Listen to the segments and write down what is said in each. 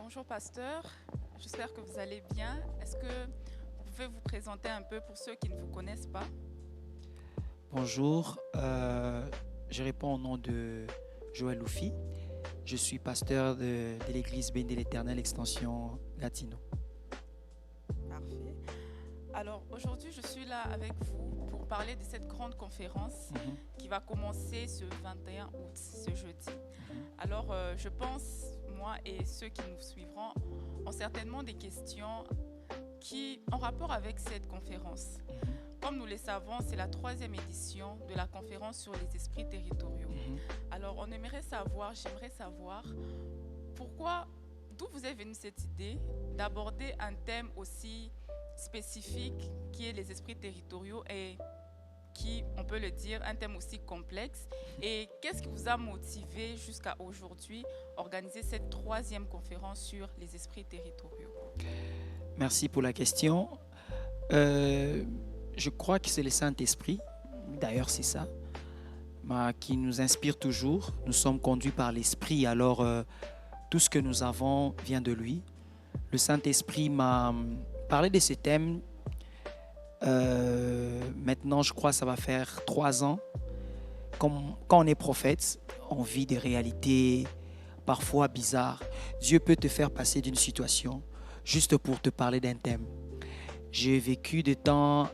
Bonjour pasteur, j'espère que vous allez bien. Est-ce que vous pouvez vous présenter un peu pour ceux qui ne vous connaissent pas? Bonjour, je réponds au nom de Joël Loufi. Je suis pasteur de l'église Béni de l'Éternel, extension Gatineau. Parfait. Alors aujourd'hui, je suis là avec vous pour parler de cette grande conférence Mhm, qui va commencer ce 21 août, ce jeudi. mhm, Alors je pense, moi et ceux qui nous suivront, ont certainement des questions qui ont rapport avec cette conférence. mhm, Comme nous le savons, c'est la 3e édition de la conférence sur les esprits territoriaux. mhm. Alors, j'aimerais savoir pourquoi, d'où vous est venue cette idée d'aborder un thème aussi spécifique qui est les esprits territoriaux et qui, on peut le dire, un thème aussi complexe. Et qu'est-ce qui vous a motivé jusqu'à aujourd'hui à organiser cette 3e conférence sur les esprits territoriaux? Merci pour la question. Euh, je crois que c'est le Saint-Esprit, d'ailleurs c'est ça, qui nous inspire toujours. Nous sommes conduits par l'Esprit, alors tout ce que nous avons vient de lui. Le Saint-Esprit m'a parlé de ce thème. Maintenant, je crois que ça va faire 3 ans. Quand on est prophète, on vit des réalités parfois bizarres. Dieu peut te faire passer d'une situation juste pour te parler d'un thème. J'ai vécu des temps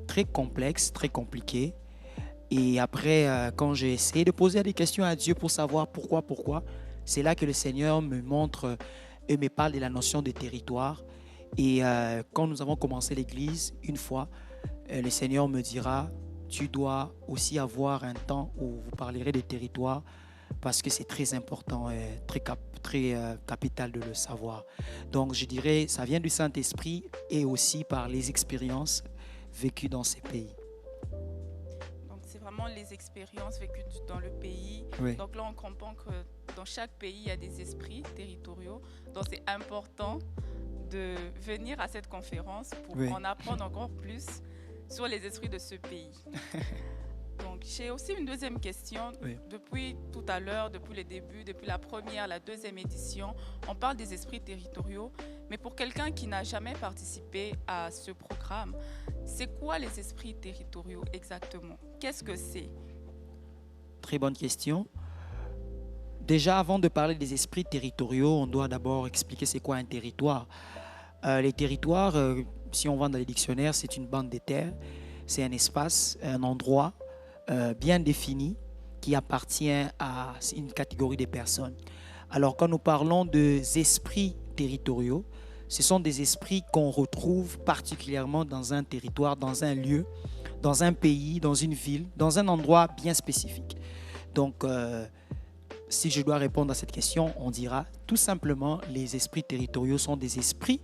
très complexes, très compliqués. Et après, quand j'ai essayé de poser des questions à Dieu pour savoir pourquoi, c'est là que le Seigneur me montre et me parle de la notion de territoire. Et quand nous avons commencé l'église, une fois, le Seigneur me dira, tu dois aussi avoir un temps où vous parlerez de territoire parce que c'est très important, très capital de le savoir. Donc je dirais, ça vient du Saint-Esprit et aussi par les expériences vécues dans ces pays. Donc, c'est vraiment les expériences vécues dans le pays. Oui, Donc là, on comprend que dans chaque pays, il y a des esprits territoriaux. Donc, c'est important de venir à cette conférence pour oui, en apprendre encore plus sur les esprits de ce pays. Donc, j'ai aussi une deuxième question. oui. Depuis tout à l'heure, depuis le début, depuis la première, la 2e édition, on parle des esprits territoriaux. Mais pour quelqu'un qui n'a jamais participé à ce programme, c'est quoi les esprits territoriaux exactement? Qu'est-ce que c'est? Très bonne question. Déjà, avant de parler des esprits territoriaux, on doit d'abord expliquer c'est quoi un territoire. Les territoires, si on va dans les dictionnaires, c'est une bande de terre, c'est un espace, un endroit bien défini qui appartient à une catégorie de personnes. Alors, quand nous parlons des esprits territoriaux, ce sont des esprits qu'on retrouve particulièrement dans un territoire, dans un lieu, dans un pays, dans une ville, dans un endroit bien spécifique. Donc, si je dois répondre à cette question, on dira tout simplement les esprits territoriaux sont des esprits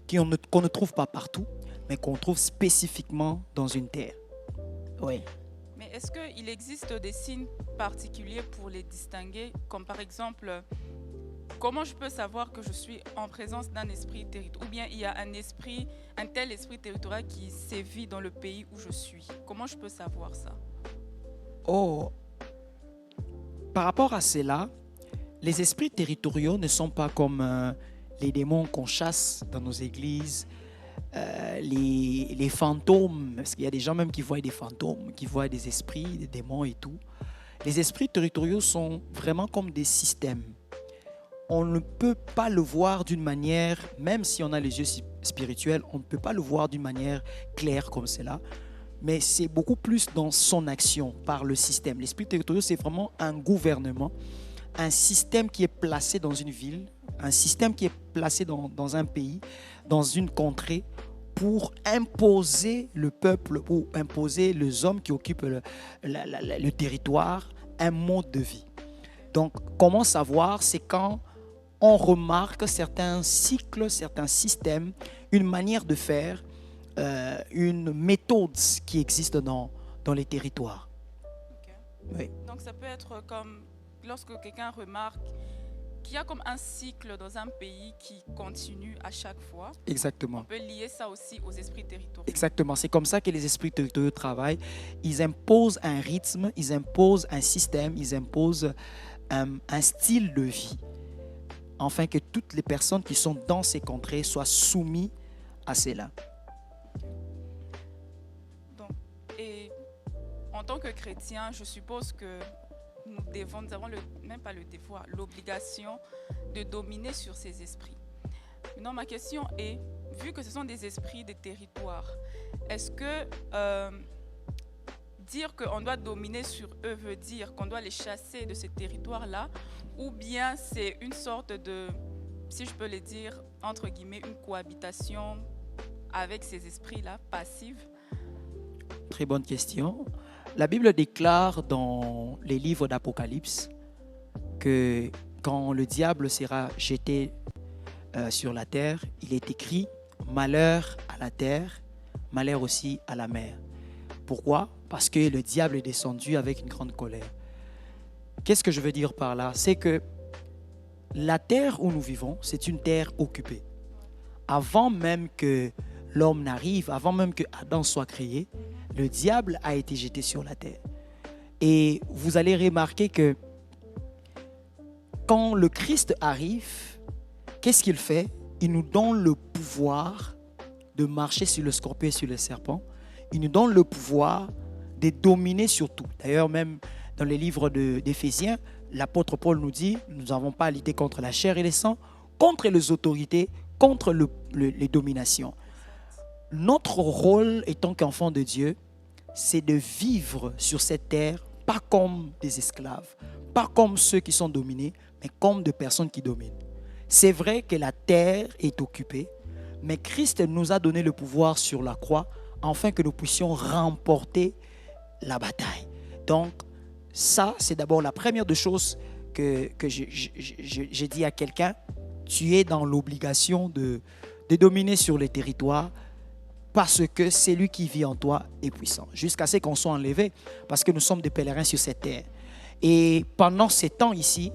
qu'on ne trouve pas partout, mais qu'on trouve spécifiquement dans une terre. Oui. Mais est-ce qu'il existe des signes particuliers pour les distinguer, comme par exemple, comment je peux savoir que je suis en présence d'un esprit territorial, ou bien il y a un tel esprit territorial qui sévit dans le pays où je suis? Comment je peux savoir ça? Oh, par rapport à cela, les esprits territoriaux ne sont pas comme les démons qu'on chasse dans nos églises, les fantômes, parce qu'il y a des gens même qui voient des fantômes, qui voient des esprits, des démons et tout. Les esprits territoriaux sont vraiment comme des systèmes. On ne peut pas le voir d'une manière, même si on a les yeux spirituels, on ne peut pas le voir d'une manière claire comme cela. Mais c'est beaucoup plus dans son action par le système. L'esprit territorial, c'est vraiment un gouvernement, un système qui est placé dans une ville, un système qui est placé dans un pays, dans une contrée, pour imposer le peuple, ou imposer les hommes qui occupent le territoire, un mode de vie. Donc, comment savoir? C'est quand on remarque certains cycles, certains systèmes, une manière de faire, une méthode qui existe dans les territoires. Ok. Oui, Donc ça peut être comme lorsque quelqu'un remarque qu'il y a comme un cycle dans un pays qui continue à chaque fois. On exactement. peut lier ça aussi aux esprits territoriaux. Exactement. C'est comme ça que les esprits territoriaux travaillent. Ils imposent un rythme, ils imposent un système, ils imposent un style de vie. afin que toutes les personnes qui sont dans ces contrées soient soumises à cela. Donc, et en tant que chrétien, je suppose que nous avons même pas le devoir, l'obligation de dominer sur ces esprits. Maintenant, ma question est, vu que ce sont des esprits des territoires, est-ce que dire qu'on doit dominer sur eux veut dire qu'on doit les chasser de ces territoires-là, ou bien c'est une sorte de, si je peux le dire, entre guillemets, une cohabitation avec ces esprits-là, passive? Très bonne question. La Bible déclare dans les livres d'Apocalypse que quand le diable sera jeté sur la terre, il est écrit « Malheur à la terre, malheur aussi à la mer ». Pourquoi? Parce que le diable est descendu avec une grande colère. Qu'est-ce que je veux dire par là? C'est que la terre où nous vivons, c'est une terre occupée. Avant même que l'homme n'arrive, avant même que Adam soit créé, le diable a été jeté sur la terre. Et vous allez remarquer que quand le Christ arrive, qu'est-ce qu'il fait? Il nous donne le pouvoir de marcher sur le scorpion et sur le serpent. Il nous donne le pouvoir de dominer sur tout. D'ailleurs, même dans les livres d'Éphésiens, l'apôtre Paul nous dit, nous n'avons pas à lutter contre la chair et le sang, contre les autorités, contre les dominations. Notre rôle, étant qu'enfant de Dieu, c'est de vivre sur cette terre, pas comme des esclaves, pas comme ceux qui sont dominés, mais comme des personnes qui dominent. C'est vrai que la terre est occupée, mais Christ nous a donné le pouvoir sur la croix afin que nous puissions remporter la bataille. Donc, ça, c'est d'abord la première des choses que j'ai dit à quelqu'un. Tu es dans l'obligation de dominer sur les territoires parce que celui qui vit en toi est puissant. Jusqu'à ce qu'on soit enlevé, parce que nous sommes des pèlerins sur cette terre. Et pendant ces temps ici,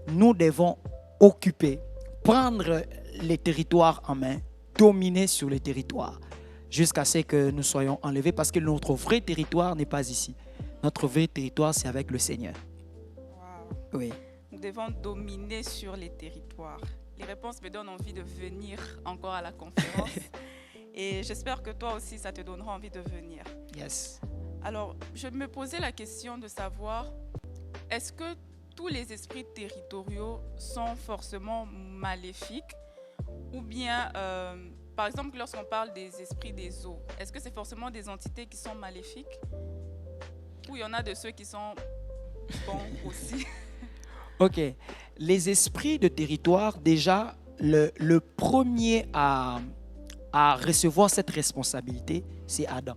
nous devons occuper, prendre les territoires en main, dominer sur les territoires, jusqu'à ce que nous soyons enlevés, parce que notre vrai territoire n'est pas ici. Notre vrai territoire, c'est avec le Seigneur. Wow. Oui. Nous devons dominer sur les territoires. Les réponses me donnent envie de venir encore à la conférence. Et j'espère que toi aussi, ça te donnera envie de venir. Yes. Alors, je me posais la question de savoir, est-ce que tous les esprits territoriaux sont forcément maléfiques? Ou bien, par exemple, lorsqu'on parle des esprits des eaux, est-ce que c'est forcément des entités qui sont maléfiques? Ou il y en a de ceux qui sont bons aussi? Ok. Les esprits de territoire, déjà, le premier à recevoir cette responsabilité, c'est Adam.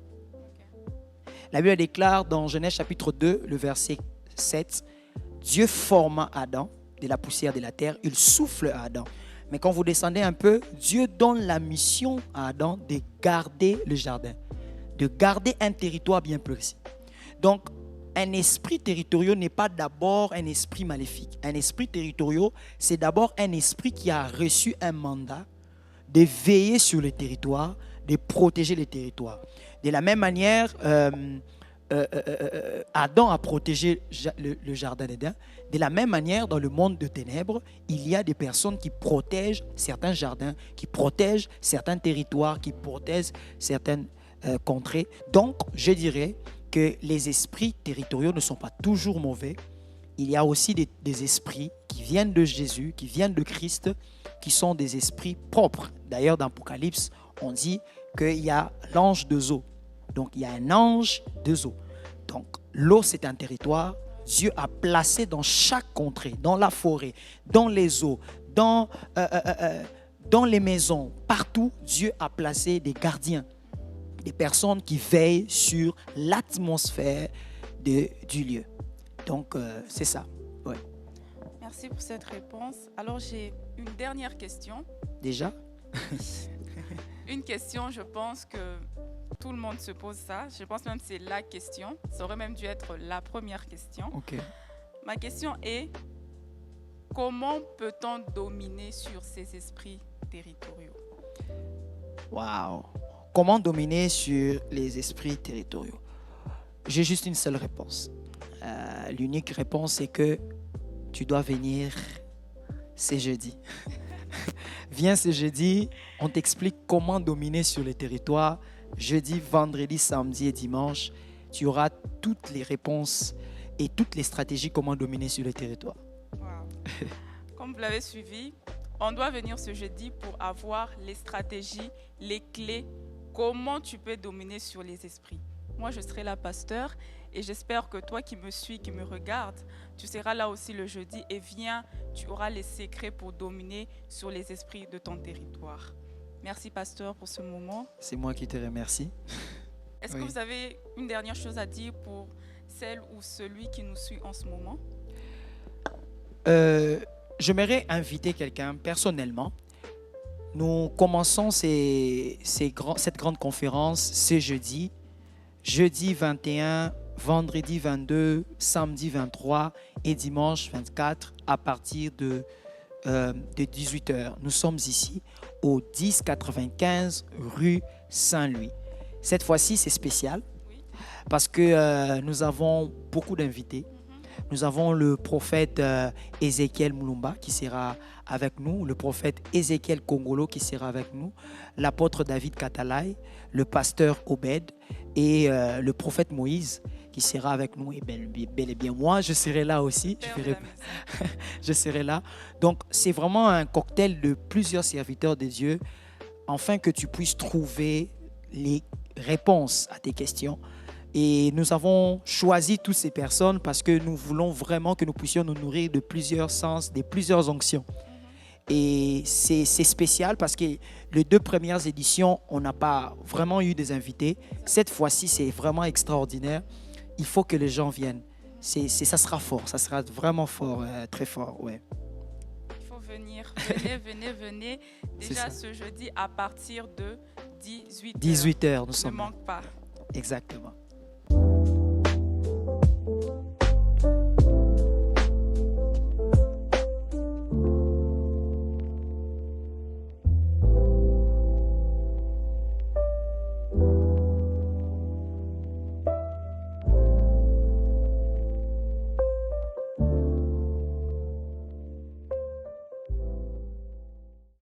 La Bible déclare dans Genèse chapitre 2, le verset 7, Dieu forma Adam de la poussière de la terre, il souffle à Adam. Mais quand vous descendez un peu, Dieu donne la mission à Adam de garder le jardin, de garder un territoire bien précis. Donc, un esprit territorial n'est pas d'abord un esprit maléfique. Un esprit territorial, c'est d'abord un esprit qui a reçu un mandat de veiller sur les territoires, de protéger les territoires. De la même manière, Adam a protégé le jardin d'Éden. De la même manière, dans le monde de ténèbres, il y a des personnes qui protègent certains jardins, qui protègent certains territoires, qui protègent certaines contrées. Donc, je dirais que les esprits territoriaux ne sont pas toujours mauvais. Il y a aussi des esprits qui viennent de Jésus, qui viennent de Christ, qui sont des esprits propres. D'ailleurs, dans l'Apocalypse, on dit qu'il y a l'ange de eau. Donc, il y a un ange de eau. Donc, l'eau, c'est un territoire. Dieu a placé dans chaque contrée, dans la forêt, dans les eaux, dans les maisons, partout, Dieu a placé des gardiens, des personnes qui veillent sur l'atmosphère du lieu. Donc, c'est ça. Ouais. Merci pour cette réponse. Alors, j'ai une dernière question. Déjà? Une question, je pense que tout le monde se pose ça. Je pense même que c'est la question. Ça aurait même dû être la première question. Ok. Ma question est, comment peut-on dominer sur ces esprits territoriaux? Waouh! Comment dominer sur les esprits territoriaux? J'ai juste une seule réponse. L'unique réponse, c'est que tu dois venir C'est jeudi. Viens ce jeudi, on t'explique comment dominer sur le territoire. Jeudi, vendredi, samedi et dimanche, tu auras toutes les réponses et toutes les stratégies comment dominer sur le territoire. Wow. Comme vous l'avez suivi, on doit venir ce jeudi pour avoir les stratégies, les clés, comment tu peux dominer sur les esprits. Moi, je serai là, pasteur, et j'espère que toi qui me suis, qui me regardes, tu seras là aussi le jeudi et viens, tu auras les secrets pour dominer sur les esprits de ton territoire. Merci, pasteur, pour ce moment. C'est moi qui te remercie. Est-ce Oui. que vous avez une dernière chose à dire pour celle ou celui qui nous suit en ce moment? J'aimerais inviter quelqu'un personnellement. Nous commençons cette grande conférence ce jeudi. Jeudi 21, vendredi 22, samedi 23 et dimanche 24 à partir de 18h. Nous sommes ici au 1095 rue Saint-Louis. Cette fois-ci, c'est spécial Oui. parce que nous avons beaucoup d'invités. Nous avons le prophète Ézéchiel Moulumba qui sera avec nous, le prophète Ézéchiel Kongolo qui sera avec nous, l'apôtre David Katalai, le pasteur Obed et le prophète Moïse qui sera avec nous. Et bel et bien moi, je serai là aussi. Père de la maison. Je serai là. Donc, c'est vraiment un cocktail de plusieurs serviteurs de Dieu afin que tu puisses trouver les réponses à tes questions. Et nous avons choisi toutes ces personnes parce que nous voulons vraiment que nous puissions nous nourrir de plusieurs sens, de plusieurs onctions. Et c'est spécial parce que les 2 premières éditions, on n'a pas vraiment eu des invités. Cette fois-ci, c'est vraiment extraordinaire. Il faut que les gens viennent. Ça sera fort, ça sera vraiment fort, très fort. Ouais. Il faut venir. Venez. C'est Déjà ça. ce jeudi à partir de 18h. 18h, nous Ne sommes là. manque pas. Exactement.